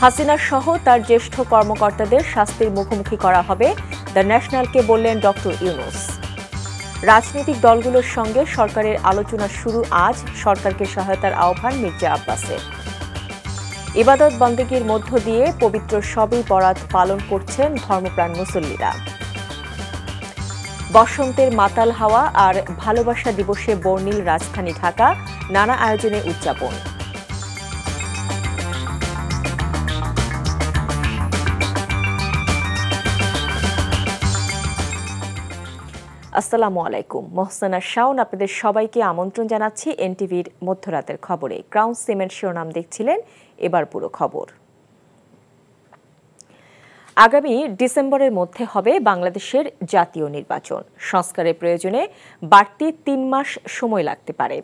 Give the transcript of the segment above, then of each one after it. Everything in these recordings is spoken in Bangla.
হাসিনা সহ তার জ্যেষ্ঠ কর্মকর্তাদের শাস্তির মুখোমুখি করা হবে, দ্য ন্যাশনালকে বললেন ডক্টর ইউনূস। রাজনৈতিক দলগুলোর সঙ্গে সরকারের আলোচনা শুরু আজ, সরকারকে সহায়তার আহ্বান মির্জা আব্বাসের। ইবাদত বন্দেগীর মধ্য দিয়ে পবিত্র শবে বরাত পালন করছেন ধর্মপ্রাণ মুসল্লিরা। বসন্তের মাতাল হাওয়া আর ভালোবাসা দিবসে বর্ণিল রাজধানী ঢাকা, নানা আয়োজনে উদযাপন। আসসালামু আলাইকুম, মোহসেনা শাওন আপনাদের সবাইকে আমন্ত্রণ জানাচ্ছি এনটিভির মধ্যরাতের খবরে। ক্রাউন সিমেন্ট শিরোনাম দেখছিলেন, এবার পুরো খবর। আগামী ডিসেম্বরের মধ্যে হবে বাংলাদেশের জাতীয় নির্বাচন। সংস্কারের প্রয়োজনে বাড়তি ৩ মাস সময় লাগতে পারে।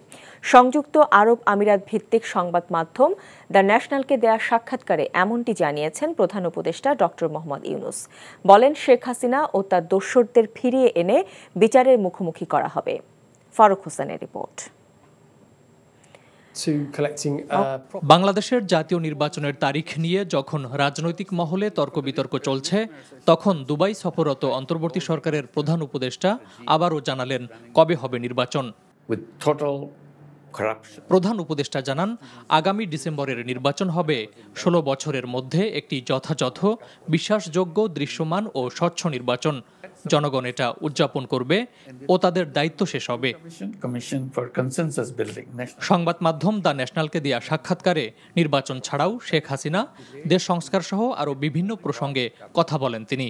সংযুক্ত আরব আমিরাত ভিত্তিক সংবাদ মাধ্যম দ্য ন্যাশনালকে দেয়া সাক্ষাৎকারে এমনটি জানিয়েছেন প্রধান উপদেষ্টা ডক্টর মোহাম্মদ ইউনূস। বলেন, শেখ হাসিনা ও তার দোসরদের ফিরিয়ে এনে বিচারের মুখোমুখি করা হবে। ফারুক হোসেনের রিপোর্ট। বাংলাদেশের জাতীয় নির্বাচনের তারিখ নিয়ে যখন রাজনৈতিক মহলে তর্ক বিতর্ক চলছে, তখন দুবাই সফররত অন্তর্বর্তী সরকারের প্রধান উপদেষ্টা আবারও জানালেন কবে হবে নির্বাচন। প্রধান উপদেষ্টা জানান, আগামী ডিসেম্বরের নির্বাচন হবে ১৬ বছরের মধ্যে একটি যথাযথ, বিশ্বাসযোগ্য, দৃশ্যমান ও স্বচ্ছ নির্বাচন। জনগণ এটা উদযাপন করবে ও তাদের দায়িত্ব শেষ হবে। সংবাদ মাধ্যম দ্য ন্যাশনালকে দেয়া সাক্ষাৎকারে নির্বাচন ছাড়াও শেখ হাসিনা, দেশ সংস্কার সহ আরও বিভিন্ন প্রসঙ্গে কথা বলেন তিনি।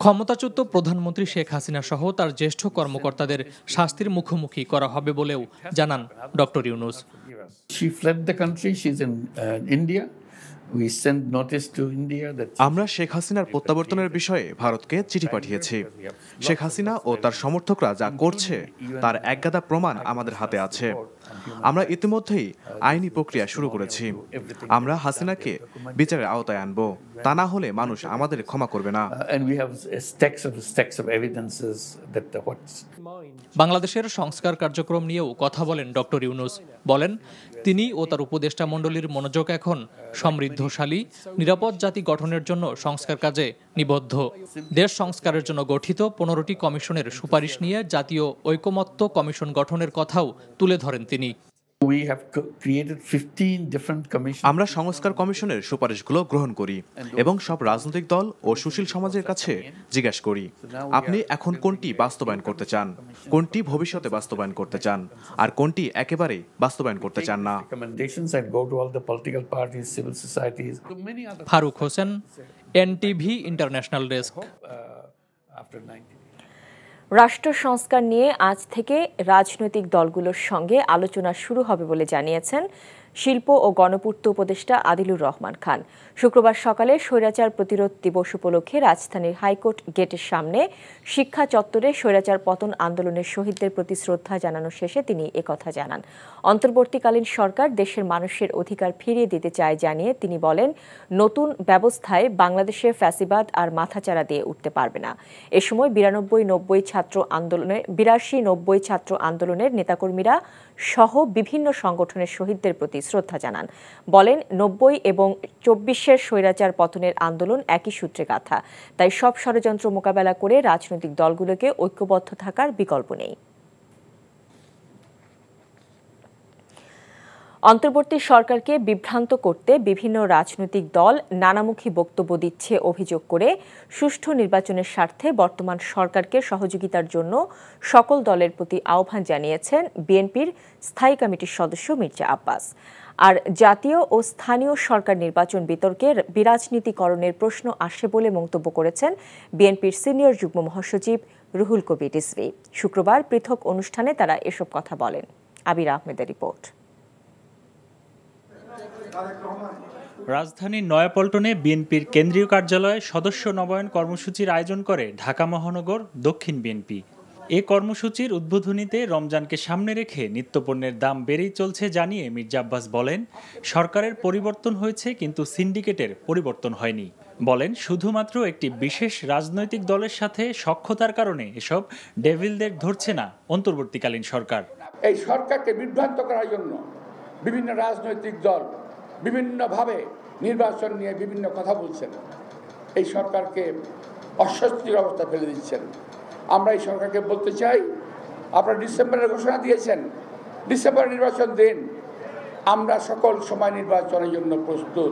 ক্ষমতাচ্যুত প্রধানমন্ত্রী শেখ হাসিনা সহ তার জ্যেষ্ঠ কর্মকর্তাদের শাস্তির মুখোমুখি করা হবে বলেও জানান ডক্টর ইউনূস। আমরা শেখ হাসিনার প্রত্যাবর্তনের বিষয়ে ভারতকে চিঠি পাঠিয়েছি। শেখ হাসিনা ও তার সমর্থকরা যা করছে তার একগাদা প্রমাণ আমাদের হাতে আছে। আমরা ইতিমধ্যেই আইনি প্রক্রিয়া শুরু করেছি। আমরা হাসিনাকে বিচারের আওতায় আনব, তা না হলে মানুষ আমাদের ক্ষমা করবে না। বাংলাদেশের সংস্কার কার্যক্রম নিয়েও কথা বলেন ডক্টর ইউনূস। বলেন, তিনি ও তার উপদেষ্টা মণ্ডলীর মনোযোগ এখন সমৃদ্ধশালী, নিরাপদ জাতি গঠনের জন্য সংস্কার কাজে নিবদ্ধ। দেশ সংস্কারের জন্য গঠিত ১৫টি কমিশনের সুপারিশ নিয়ে জাতীয় ঐকমত্য কমিশন গঠনের কথাও তুলে ধরেন তিনি। আমরা সংস্কার কমিশনের সুপারিশগুলো গ্রহণ করি এবং সব রাজনৈতিক দল ও সুশীল সমাজের কাছে জিজ্ঞেস করি, আপনি এখন কোনটি বাস্তবায়ন করতে চান, কোনটি ভবিষ্যতে বাস্তবায়ন করতে চান, আর কোনটি একেবারেই বাস্তবায়ন করতে চান না। Faruk Hossain, NTV international desk. রাষ্ট্র সংস্কার নিয়ে আজ থেকে রাজনৈতিক দলগুলোর সঙ্গে আলোচনা শুরু হবে বলে জানিয়েছেন শিল্প ও গণপূর্ত উপদেষ্টা আদিলুর রহমান খান। শুক্রবার সকালে স্বৈরাচার প্রতিরোধ দিবস উপলক্ষে রাজধানীর হাইকোর্ট গেটের সামনে শিক্ষা চত্বরে স্বৈরাচার পতন আন্দোলনের শহীদদের প্রতি শ্রদ্ধা জানানো শেষে তিনি একথা জানান। অন্তর্বর্তীকালীন সরকার দেশের মানুষের অধিকার ফিরিয়ে দিতে চায় জানিয়ে তিনি বলেন, নতুন ব্যবস্থায় বাংলাদেশের ফ্যাসিবাদ আর মাথাচাড়া দিয়ে উঠতে পারবে না। এ সময় ৮২-৯০ ছাত্র আন্দোলনের নেতাকর্মীরা সহ বিভিন্ন সংগঠনের শহীদদের প্রতি শ্রদ্ধা জানান। বলেন, ৯০ এবং ২৪-এর স্বৈরাচার পতনের আন্দোলন একই সূত্রে গাঁথা, তাই সব ষড়যন্ত্র মোকাবেলা করে রাজনৈতিক দলগুলোকে ঐক্যবদ্ধ থাকার বিকল্প নেই। অন্তর্বর্তী সরকারকে বিভ্রান্ত করতে বিভিন্ন রাজনৈতিক দল নানামুখী বক্তব্য দিচ্ছে অভিযোগ করে সুষ্ঠু নির্বাচনের স্বার্থে বর্তমান সরকারকে সহযোগিতার জন্য সকল দলের প্রতি আহ্বান জানিয়েছেন বিএনপির স্থায়ী কমিটির সদস্য মির্জা আব্বাস। আর জাতীয় ও স্থানীয় সরকার নির্বাচন বিতর্কের বিরাজনীতিকরণের প্রশ্ন আসে বলে মন্তব্য করেছেন বিএনপির সিনিয়র যুগ্ম মহাসচিব রুহুল কবির রিজভী। শুক্রবার পৃথক অনুষ্ঠানে তারা এসব কথা বলেন। আবির আহমেদের রিপোর্ট। রাজধানীর নয়াপল্টনে বিএনপির কেন্দ্রীয় কার্যালয়ে সদস্য নবায়ন কর্মসূচির আয়োজন করে ঢাকা মহানগর দক্ষিণ বিএনপি। এ কর্মসূচির উদ্বোধনীতে রমজানকে সামনে রেখে নিত্যপণ্যের দাম বেড়েই চলছে জানিয়ে মির্জা আব্বাস বলেন, সরকারের পরিবর্তন হয়েছে কিন্তু সিন্ডিকেটের পরিবর্তন হয়নি। বলেন, শুধুমাত্র একটি বিশেষ রাজনৈতিক দলের সাথে সখ্যতার কারণে এসব ডেভিলদের ধরছে না অন্তর্বর্তীকালীন সরকার। এই সরকারকে বিভ্রান্ত করার জন্য বিভিন্ন রাজনৈতিক দল বিভিন্নভাবে নির্বাচন নিয়ে বিভিন্ন কথা বলছেন, এই সরকারকে অস্বস্তির অবস্থা ফেলে দিচ্ছেন। আমরা এই সরকারকে বলতে চাই, আপনারা ডিসেম্বরের ঘোষণা দিয়েছেন, ডিসেম্বরে নির্বাচন দিন, আমরা সকল সময় নির্বাচনের জন্য প্রস্তুত।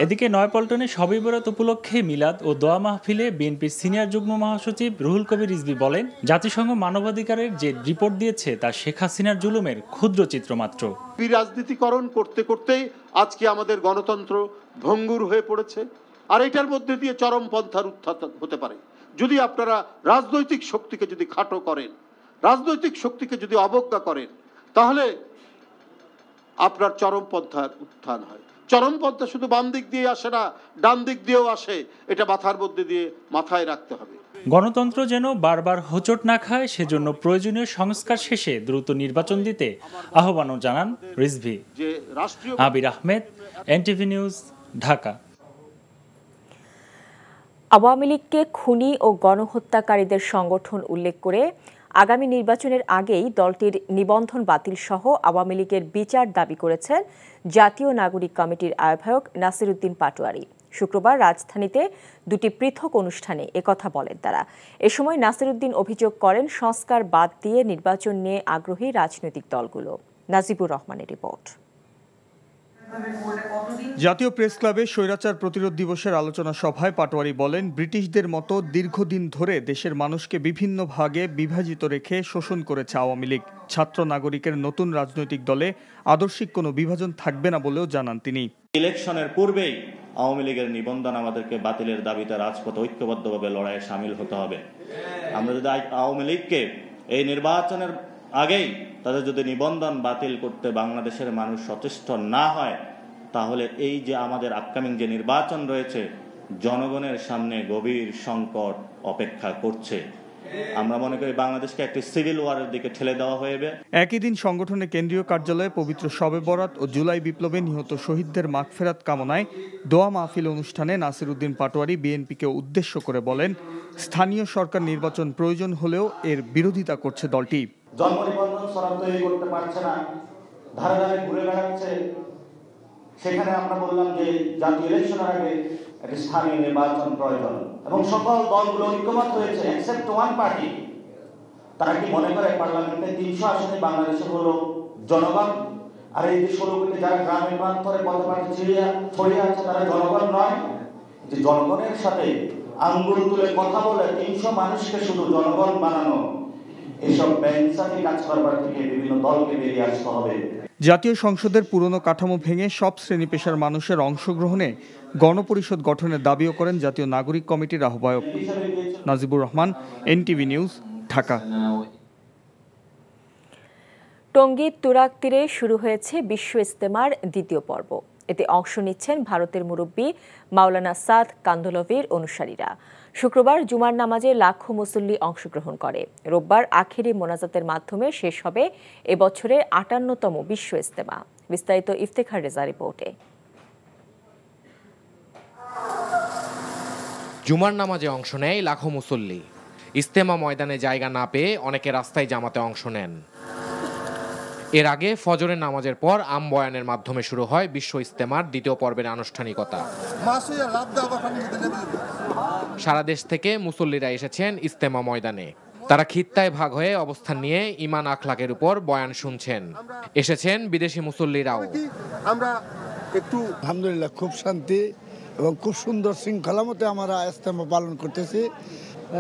এদিকে নয়াপল্টনে শবে বরাত উপলক্ষে মিলাদ ও দোয়া মাহফিলে বিএনপির সিনিয়র যুগ্ম মহাসচিব রুহুল কবির রিজভী বলেন, জাতিসংঘ মানবাধিকারের যে রিপোর্ট দিয়েছে তা শেখ হাসিনার জুলুমের ক্ষুদ্র চিত্র মাত্র। রাজনীতিকরণ করতে করতেই আজকে আমাদের গণতন্ত্র ভঙ্গুর হয়ে পড়েছে, আর এটার মধ্যে দিয়ে চরমপন্থার উত্থান হতে পারে। যদি আপনারা রাজনৈতিক শক্তিকে যদি খাটো করেন, রাজনৈতিক শক্তিকে যদি অবজ্ঞা করেন, তাহলে আপনার চরমপন্থার উত্থান হয়। চরমপন্থা শুধু বাম দিক দিয়ে আসে না, ডান দিক দিয়েও আসে, এটা মাথার মধ্যে দিয়ে মাথায় রাখতে হবে। গণতন্ত্র যেন বারবার হোঁচট না খায়, সেজন্য প্রয়োজনীয় সংস্কার শেষে দ্রুত নির্বাচন দিতে আহ্বানও জানান রিজভী। আবির আহমেদ, এনটিভি নিউজ, ঢাকা। আওয়ামী লীগকে খুনি ও গণহত্যাকারীদের সংগঠন উল্লেখ করে আগামী নির্বাচনের আগেই দলটির নিবন্ধন বাতিল সহ আওয়ামী লীগের বিচার দাবি করেছেন জাতীয় নাগরিক কমিটির আহ্বায়ক নাসির উদ্দিন পাটোয়ারী। শুক্রবার রাজধানীতে দুটি পৃথক অনুষ্ঠানে একথা বলেন তারা। এ সময় নাসির উদ্দিন অভিযোগ করেন, সংস্কার বাদ দিয়ে নির্বাচন নিয়ে আগ্রহী রাজনৈতিক দলগুলো। নাজিবুর রহমানের রিপোর্ট। জাতীয় প্রেস ক্লাবে স্বৈরাচার প্রতিরোধ দিবসের আলোচনা সভায় পাটোয়ারী বলেন, ব্রিটিশদের মতো দীর্ঘদিন ধরে দেশের মানুষকে বিভিন্ন ভাগে বিভাজিত রেখে শোষণ করেছে আওয়ামী লীগ। ছাত্র নাগরিকের নতুন রাজনৈতিক দলে আদর্শিক কোনো বিভাজন থাকবে না বলেও জানান তিনি। ইলেকশনের পূর্বেই আওয়ামী লীগের নিবন্ধন আমাদেরকে বাতিলের দাবিতে রাজপথে ঐক্যবদ্ধভাবে লড়াইয়ে সামিল হতে হবে। আমরা যদি আওয়ামী লীগকে এই নির্বাচনের আগেই তাদের যদি নিবন্ধন বাতিল করতে বাংলাদেশের মানুষ সচেষ্ট না হয়, তাহলে এই যে আমাদের আপকামিং যে নির্বাচন রয়েছে, জনগণের সামনে গভীর সংকট অপেক্ষা করছে। আমরা মনে করি বাংলাদেশকে একটি সিভিল ওয়ারের দিকে ঠেলে দেওয়া হবে। একই দিন সংগঠনের কেন্দ্রীয় কার্যালয়ে পবিত্র শবে বরাত ও জুলাই বিপ্লবে নিহত শহীদদের মাগফিরাত কামনায় দোয়া মাহফিল অনুষ্ঠানে নাসির উদ্দিন পাটোয়ারী বিএনপিকে উদ্দেশ্য করে বলেন, স্থানীয় সরকার নির্বাচন প্রয়োজন হলেও এর বিরোধিতা করছে দলটি। জন্ম নিবন্ধন সনদ তৈরি করতে পারছে না, ধারে ধারে ঘুরে বেড়াচ্ছে। সেখানে আমরা বললাম যে জাতীয় ইলেকশনের আগে একটি স্থানীয় নির্বাচন প্রয়োজন, এবং সকল দলগুলো ঐক্যমত হয়েছে এক্সেপ্ট ওয়ান পার্টি। তারা কি মনে করে পার্লামেন্টে 300 আসনে বাংলাদেশে হলো জনগণ, আর এই যে 16 কোটি যারা গ্রামে প্রান্তরে পথে ছড়িয়ে আছে তারা জনগণ নয়? যে জনগণের সাথে আঙ্গুল তুলে কথা বলে 300 মানুষকে শুধু জনগণ বানানো, এসব বেঞ্চানি কাজ করবার থেকে বিভিন্ন দলকে বেরিয়ে আসতে হবে। জাতীয় সংসদের পুরনো কাঠামো ভেঙে সব শ্রেণী পেশার মানুষের অংশগ্রহণে গণপরিষদ গঠনের দাবিও করেন জাতীয় নাগরিক কমিটির আহ্বায়ক। Najibur Rahman, NTV news, Dhaka. টঙ্গীর তুরাগ তীরে শুরু হয়েছে বিশ্ব ইজতেমার দ্বিতীয় পর্ব। এতে অংশ নিচ্ছেন ভারতের মুরব্বী মাওলানা সাদ কান্দলভির অনুসারীরা। শুক্রবার জুমার নামাজে লাখো মুসল্লি অংশগ্রহণ করে। রোববার আখেরি মোনাজাতের মাধ্যমে শেষ হবে এবছরের ৫৮তম বিশ্ব ইজতেমা। বিস্তারিত ইফতেখার রেজা রিপোর্টে। জুমার নামাজে অংশ নেয় লাখো মুসল্লি। ইজতেমা ময়দানে জায়গা না পেয়ে অনেকে রাস্তায় জামাতে অংশ নেন। এর আগে ফজরের নামাজের পর আম বয়ানের মাধ্যমে শুরু হয় বিশ্ব ইজতেমার দ্বিতীয় পর্বের আনুষ্ঠানিকতা। সারা দেশ থেকে মুসল্লিরা এসেছেন ইজতেমা ময়দানে। তারা খিত্তায় ভাগ হয়ে অবস্থান নিয়ে ঈমান আখলাকের উপর বয়ান শুনছেন। এসেছেন বিদেশি মুসল্লিরাও। আমরা একটু আলহামদুলিল্লাহ খুব শান্তি এবং খুব সুন্দর শৃঙ্খলা মতে আমরা ইজতেমা পালন করতেছি।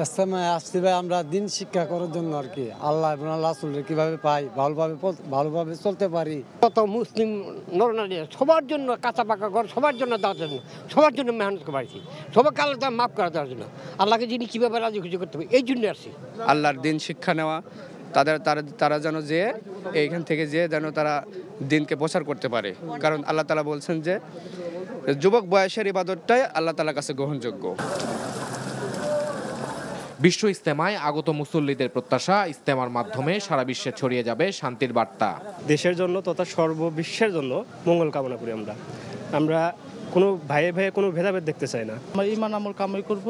ইজতেমায় আসছি ভাই আমরা দিন শিক্ষা করার জন্য আর কি, আল্লাহ এবং আল্লাহ রাসূলকে কিভাবে পাই, ভালোভাবে চলতে পারি। কত মুসলিম নরনারী সবার জন্য কাঁচা পাকা ঘর, সবার জন্য দেওয়ার জন্য, সবার জন্য মেহনত করেছি, সবাইকে আল্লাহ মাফ করে দেওয়ার জন্য, আল্লাহকে যিনি কীভাবে রাজি খুশি করতে হবে এই জন্য আসছি। আল্লাহর দিন শিক্ষা নেওয়া, তারা যেন যে এইখান থেকে যে যেন তারা দিনকে প্রচার করতে পারে, কারণ আল্লাহ তাআলা বলছেন যে যুবক বয়সের ইবাদতটাই আল্লাহ তাআলার কাছে গ্রহণযোগ্য। বিশ্ব ইজতেমায় আগত মুসল্লিদের প্রত্যাশা, ইজতেমার মাধ্যমে সারা বিশ্বে ছড়িয়ে যাবে শান্তির বার্তা। দেশের জন্য তথা সর্ববিশ্বের জন্য মঙ্গল কামনা করি। আমরা কোনো ভাইয়ে ভাইয়ে কোনো ভেদাভেদ দেখতে চাই না। আমরা ঈমান আমল কামাই করব,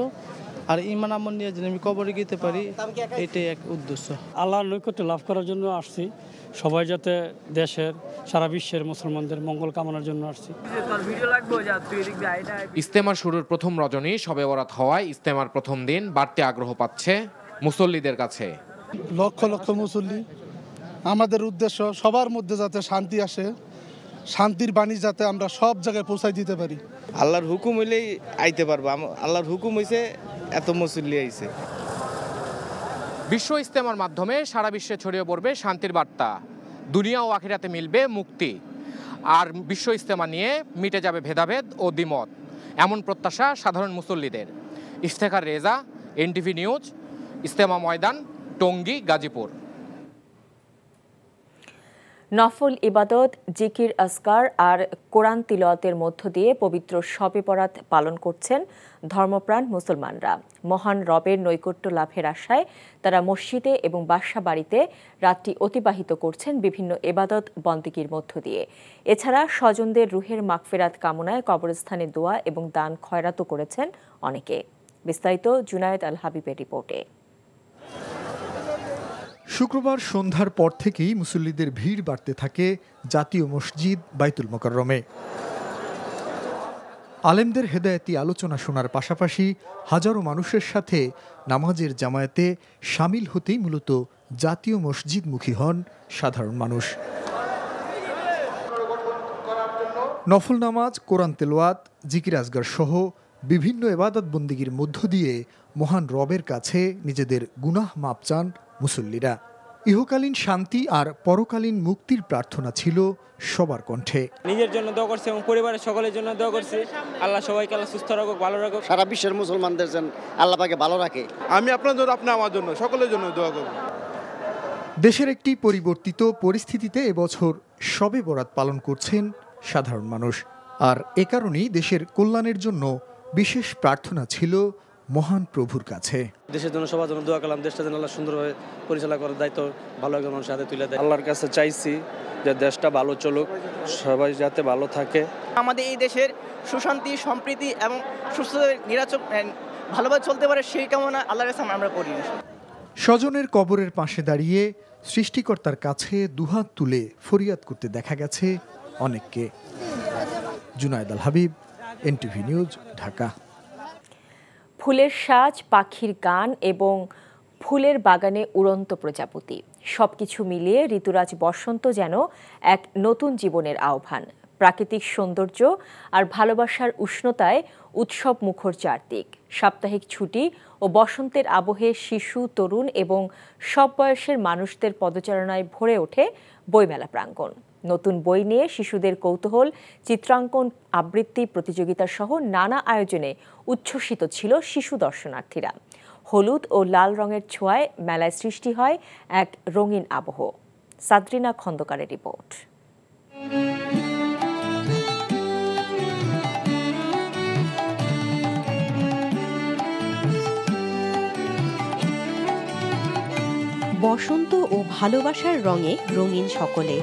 আর ঈমান আমল নিয়ে যেন আমি কবরে যেতে পারি, এটাই এক উদ্দেশ্য। আল্লাহর নৈকট্য লাভ করার জন্য আসছি। সবাই যাতে দেশের সারা বিশ্বের মুসলমানদের মঙ্গল কামনার জন্য আসছি। ইজতেমার শুরুর প্রথম রজনী শবে বরাত হওয়ায় ইজতেমার প্রথম দিন বাড়তি আগ্রহ পাচ্ছে মুসল্লিদের কাছে। লক্ষ লক্ষ মুসল্লি, আমাদের উদ্দেশ্য সবার মধ্যে যাতে শান্তি আসে, শান্তির বাণী যাতে আমরা সব জায়গায় পৌঁছাই দিতে পারি। আল্লাহর হুকুম হইলেই আইতে পারবো, আল্লাহর হুকুম হইছে এত মুসল্লি আইছে। বিশ্ব ইজতেমার মাধ্যমে সারা বিশ্বে ছড়িয়ে পড়বে শান্তির বার্তা, দুনিয়া ও আখিরাতে মিলবে মুক্তি, আর বিশ্ব ইজতেমা নিয়ে মিটে যাবে ভেদাভেদ ও দ্বিমত, এমন প্রত্যাশা সাধারণ মুসল্লিদের। ইফতেখার রেজা, এনটিভি নিউজ, ইজতেমা ময়দান, টঙ্গী, গাজীপুর। নফল ইবাদত, জিকির আজকার আর কোরআন তিলাওয়াতের মধ্য দিয়ে পবিত্র শবে বরাত পালন করছেন ধর্মপ্রাণ মুসলমানরা। মহান রবের নৈকট্য লাভের আশায় তারা মসজিদে এবং বাসা বাড়িতে রাতটি অতিবাহিত করছেন বিভিন্ন ইবাদত বন্দেগীর মধ্য দিয়ে। এছাড়া স্বজনদের রুহের মাগফিরাত কামনায় কবরস্থানে দোয়া এবং দান খয়রাতও করেছেন অনেকে। বিস্তারিত জুনায়েদ আল হাবিবের রিপোর্টে। শুক্রবার সন্ধ্যার পর থেকেই মুসল্লিদের ভিড় বাড়তে থাকে জাতীয় মসজিদ বাইতুল মোকাররমে। আলেমদের হেদায়েতি আলোচনা শোনার পাশাপাশি হাজারো মানুষের সাথে নামাজের জামায়াতে শামিল হতেই মূলত জাতীয় মসজিদমুখী হন সাধারণ মানুষ। নফল নামাজ, কোরআন তেলাওয়াত, জিকির আজগার সহ বিভিন্ন ইবাদত বন্দেগীর মধ্য দিয়ে মহান রবের কাছে নিজেদের গুনাহ মাপ চান মুসল্লিরা। ইহকালীন শান্তি আর পরকালীন মুক্তির প্রার্থনা ছিল সবার কণ্ঠে। নিজের জন্য দোয়া করছে এবং পরিবারের সকলের জন্য দোয়া করছে, আল্লাহ সবাইকে আল্লাহ সুস্থ রাখুক, ভালো রাখুক। সারা বিশ্বের মুসলমানদের যেন আল্লাহ পাকে ভালো রাখে। আমি আপনাদের, আপনি আমার জন্য, সকলের জন্য দোয়া করব। দেশের একটি পরিবর্তিত পরিস্থিতিতে এবছর শবে বরাত পালন করছেন সাধারণ মানুষ, আর এ কারণেই দেশের কল্যাণের জন্য বিশেষ প্রার্থনা ছিল মহান প্রভুর কাছে। দেশের জন্য সবার জন্য দোয়া করলাম, দেশটা যেন আল্লাহ সুন্দরভাবে পরিচালনা করার দায়িত্ব ভালো একজন মানুষের হাতে তুলে দেয়। আল্লাহর কাছে চাইছি যে দেশটা ভালো চলুক, সবাই যাতে ভালো থাকে। আমাদের এই দেশের সুশান্তি, সম্প্রীতি এবং সুস্থতা ভালোভাবে চলতে পারে সেই কামনা আল্লাহর কাছে আমরা করি। স্বজনের কবরের পাশে দাঁড়িয়ে সৃষ্টিকর্তার কাছে দুহাত তুলে ফরিয়াদ করতে দেখা গেছে অনেককে। জুনায়েদ আল হাবিব, এনটিভি নিউজ, ঢাকা। ফুলের সাজ, পাখির গান এবং ফুলের বাগানে উড়ন্ত প্রজাপতি সবকিছু মিলিয়ে ঋতুরাজ বসন্ত যেন এক নতুন জীবনের আহ্বান। প্রাকৃতিক সৌন্দর্য আর ভালোবাসার উষ্ণতায় উৎসব মুখর চারদিক। সাপ্তাহিক ছুটি ও বসন্তের আবহে শিশু, তরুণ এবং সব বয়সের মানুষদের পদচারণায় ভরে ওঠে বইমেলা প্রাঙ্গণ। নতুন বই নিয়ে শিশুদের কৌতূহল, চিত্রাঙ্কন, আবৃত্তি প্রতিযোগিতা সহ নানা আয়োজনে উচ্ছ্বসিত ছিল শিশু দর্শনার্থীরা। হলুদ ও লাল রঙের ছোঁয়ায় মেলায় সৃষ্টি হয় এক রঙিন আবহ। সাদরিনা খন্দকারের রিপোর্ট। বসন্ত ও ভালোবাসার রঙে রঙিন সকলে।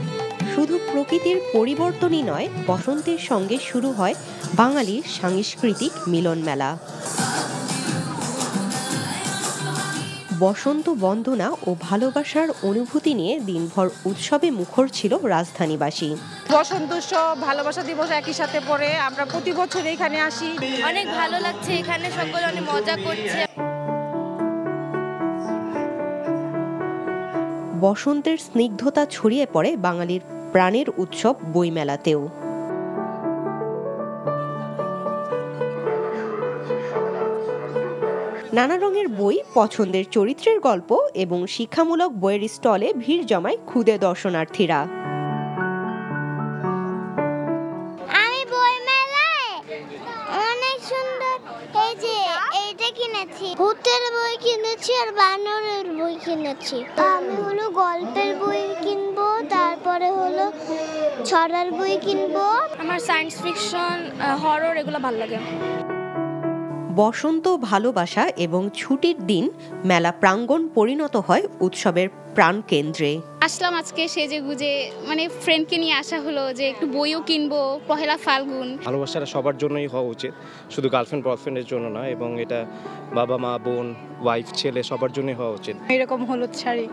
শুধু প্রকৃতির পরিবর্তনই নয়, বসন্তের সঙ্গে শুরু হয় বাঙালির সাংস্কৃতিক মিলন মেলা। বসন্ত বন্দনা ও ভালোবাসার অনুভূতি নিয়ে দিনভর উৎসবে মুখর ছিল রাজধানীবাসী। বসন্ত উৎসব, ভালোবাসা দিবস একই সাথে পড়ে, আমরা প্রতি বছর এখানে আসি। অনেক ভালো লাগছে, এখানে সকলে অনেক মজা করছে। বসন্তের স্নিগ্ধতা ছড়িয়ে পড়ে বাঙালির প্রাণের উৎসব বইমেলাতেও। নানা রঙের বই, পছন্দের চরিত্রের গল্প এবং শিক্ষামূলক বইয়ের স্টলে ভিড় জমায় ক্ষুদে দর্শনার্থীরা। আমি বইমেলায় অনেক সুন্দর এই যে এইটা কিনেছি, ভূতের বই কিনেছি আর বানরের বই কিনেছি। আমি হলো গল্পের বই কিনবো, তারপরে হলো ছড়ার বই কিনবো। আমার সায়েন্স ফিকশন, হরর এগুলো ভালো লাগে। বসন্ত, ভালোবাসা এবং ছুটির দিন মেলা প্রাঙ্গণ পরিণত হয় উৎসবের প্রাণকেন্দ্রে। আসলাম আজকে সেজে গুজে, মানে ফ্রেন্ডকে নিয়ে আসা হলো যে একটু বইও কিনবো, পহেলা ফাল্গুন। ভালোবাসাটা সবার জন্যই হওয়া উচিত, শুধু গার্লফ্রেন্ড বয়ফ্রেন্ডের জন্য না, এবং এটা বাবা মা, বোন, ওয়াইফ, ছেলে সবার জন্যই হওয়া উচিত। এরকম হলুদ শাড়ি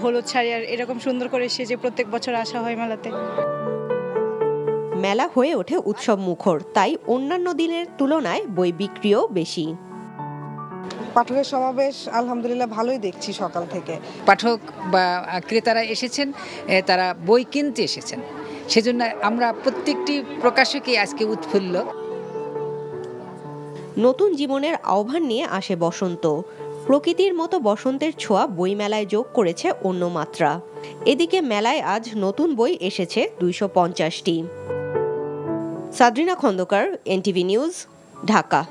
হলুদ শাড়ি আর এরকম সুন্দর করে সেজে প্রত্যেক বছর আসা হয় মেলাতে। মেলা হয়ে ওঠে উৎসব মুখর, তাই অন্যান্য দিনের তুলনায় বই বিক্রিও বেশি। পাঠকের সমাবেশ আলহামদুলিল্লাহ ভালোই দেখছি সকাল থেকে। পাঠক বা ক্রেতারা এসেছেন, তারা বই কিনতে এসেছেন, সেজন্য আমরা প্রত্যেকটি প্রকাশকই আজকে উৎফুল্ল। নতুন জীবনের আহ্বান নিয়ে আসে বসন্ত। প্রকৃতির মতো বসন্তের ছোঁয়া বই মেলায় যোগ করেছে অন্য মাত্রা। এদিকে মেলায় আজ নতুন বই এসেছে 250টি। Sadrina Khandakar, NTV news, Dhaka.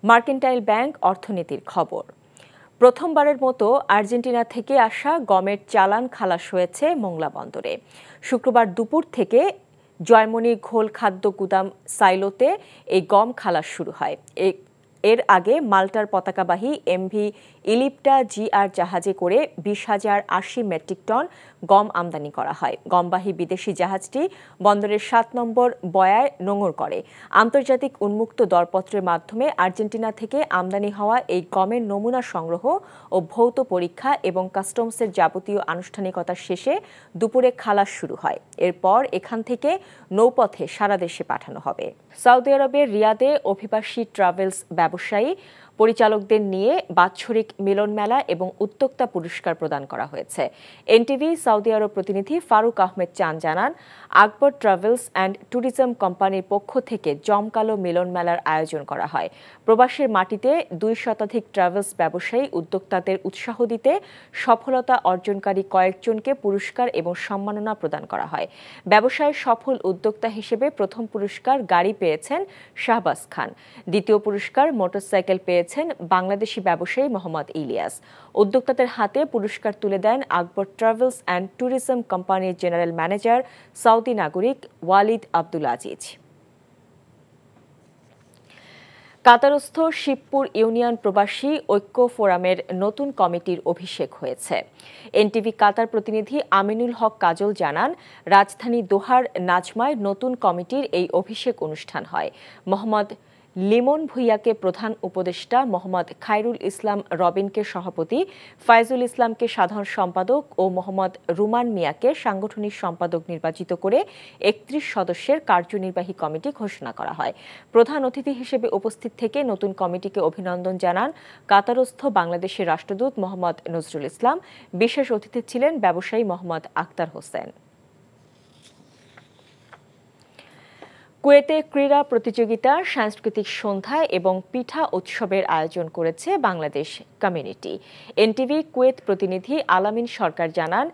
Mercantile Bank অর্থনীতির খবর। প্রথমবারের মতো আর্জেন্টিনা থেকে আসা গমের চালান খালাস হয়েছে মোংলা বন্দরে। শুক্রবার দুপুর থেকে জয়মনি ঘোল খাদ্য গুদাম সাইলোতে এই গম খালাস শুরু হয়। এর আগে মাল্টার পতাকাবাহী এমভি ইলিপ্টা জিআর জাহাজে করে 20,080 মেট্রিক টন গম আমদানি করা হয়। গমবাহী বিদেশি জাহাজটি বন্দরের 7 নম্বর বয়ায় নোঙর করে। আন্তর্জাতিক উন্মুক্ত দরপত্রের মাধ্যমে আর্জেন্টিনা থেকে আমদানি হওয়া এই গমের নমুনা সংগ্রহ ও ভৌত পরীক্ষা এবং কাস্টমসের যাবতীয় আনুষ্ঠানিকতা শেষে দুপুরে খালাস শুরু হয়। এরপর এখান থেকে নৌপথে সারা দেশে পাঠানো হবে। সৌদি আরবের রিয়াদে অভিবাসী ট্রাভেলস ব্যবসায়ী পরিচালকদের নিয়ে বাৎসরিক মিলন মেলা এবং উদ্যোক্তা পুরস্কার প্রদান করা হয়েছে। এনটিভি সৌদি আরব প্রতিনিধি ফারুক আহমেদ চান জানান, আকবর ট্রাভেলস অ্যান্ড ট্যুরিজম কোম্পানির পক্ষ থেকে জমকালো মিলন মেলার আয়োজন করা হয়। প্রবাসের মাটিতে 2 শতাধিক ট্রাভেলস ব্যবসায়ী উদ্যোক্তাদের উৎসাহ দিতে সফলতা অর্জনকারী কয়েকজনকে পুরস্কার এবং সম্মাননা প্রদান করা হয়। ব্যবসায়ের সফল উদ্যোক্তা হিসেবে প্রথম পুরস্কার গাড়ি পেয়েছেন শাহবাজ খান, দ্বিতীয় পুরস্কার মোটরসাইকেল পেয়েছেন বাংলাদেশি ব্যবসায়ী মোহাম্মদ ইলিয়াস। উদ্যোক্তাদের হাতে পুরস্কার তুলে দেন আকবর ট্রাভেলস অ্যান্ড ট্যুরিজম কোম্পানির জেনারেল ম্যানেজার সৌদি নাগরিক ওয়ালিদ আব্দুল আজিজ। কাতারস্থ শিবপুর ইউনিয়ন প্রবাসী ঐক্য ফোরামের নতুন কমিটির অভিষেক হয়েছে। এনটিভি কাতার প্রতিনিধি আমিনুল হক কাজল জানান, রাজধানী দোহার নাজমায় নতুন কমিটির এই অভিষেক অনুষ্ঠান হয়। মোহাম্মদ লিমন ভুইয়াকে প্রধান উপদেষ্টা, মোহাম্মদ খায়রুল ইসলাম রবিনকে সভাপতি, ফাইজুল ইসলামকে সাধারণ সম্পাদক ও মোহাম্মদ রুমান মিয়াকে সাংগঠনিক সম্পাদক নির্বাচিত করে 31 সদস্যের কার্যনির্বাহী কমিটি ঘোষণা করা হয়। প্রধান অতিথি হিসেবে উপস্থিত থেকে নতুন কমিটিকে অভিনন্দন জানান কাতারস্থ বাংলাদেশের রাষ্ট্রদূত মোহাম্মদ নজরুল ইসলাম। বিশেষ অতিথি ছিলেন ব্যবসায়ী মোহাম্মদ আক্তার হোসেন। কুয়েতে ক্রীড়া প্রতিযোগিতা, সাংস্কৃতিক সন্ধ্যা এবং পিঠা উৎসবের আয়োজন করেছে বাংলাদেশ কমিউনিটি। এনটিভি কুয়েত প্রতিনিধি আলামিন সরকার জানান,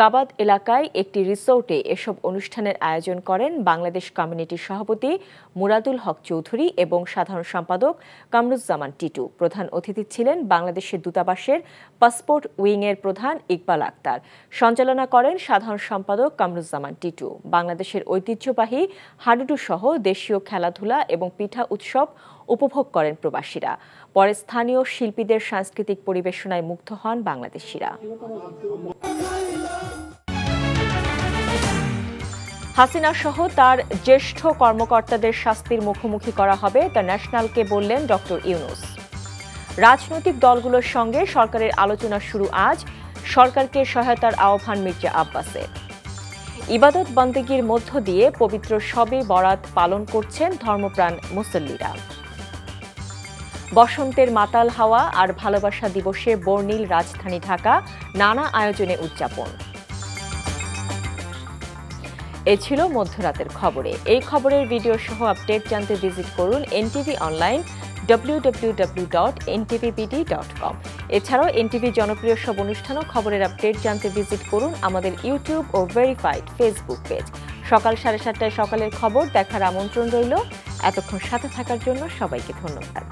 কাবাদ এলাকায় একটি রিসোর্টে এসব অনুষ্ঠানের আয়োজন করেন বাংলাদেশ কমিউনিটির সভাপতি মুরাদুল হক চৌধুরী এবং সাধারণ সম্পাদক কামরুজ্জামান টিটু। প্রধান অতিথি ছিলেন বাংলাদেশের দূতাবাসের পাসপোর্ট উইংয়ের প্রধান ইকবাল আক্তার। সঞ্চালনা করেন সাধারণ সম্পাদক কামরুজ্জামান টিটু। বাংলাদেশের ঐতিহ্যবাহী হাডুডু সহ দেশীয় খেলাধুলা এবং পিঠা উৎসব উপভোগ করেন প্রবাসীরা। পরে স্থানীয় শিল্পীদের সাংস্কৃতিক পরিবেশনায় মুগ্ধ হন বাংলাদেশিরা। হাসিনা সহ তার জ্যেষ্ঠ কর্মকর্তাদের শাস্তির মুখোমুখি করা হবে, দ্য ন্যাশনালকে বললেন ডক্টর ইউনূস। রাজনৈতিক দলগুলোর সঙ্গে সরকারের আলোচনা শুরু আজ, সরকারকে সহায়তার আহ্বান মির্জা আব্বাসের। ইবাদত বন্দেগীর মধ্য দিয়ে পবিত্র শবে বরাত পালন করছেন ধর্মপ্রাণ মুসল্লিরা। বসন্তের মাতাল হাওয়া আর ভালোবাসা দিবসে বর্ণিল রাজধানী ঢাকা, নানা আয়োজনে উদযাপন। এ ছিল মধ্যরাতের খবরে। এই খবরের ভিডিও সহ আপডেট জানতে ভিজিট করুন এনটিভি অনলাইন www.ntvbd.com। এছাড়াও এনটিভি জনপ্রিয় সব অনুষ্ঠান ও খবরের আপডেট জানতে ভিজিট করুন আমাদের ইউটিউব ও ভেরিফাইড ফেসবুক পেজ। সকাল 7:30টায় সকালের খবর দেখার আমন্ত্রণ রইল। এতক্ষণ সাথে থাকার জন্য সবাইকে ধন্যবাদ।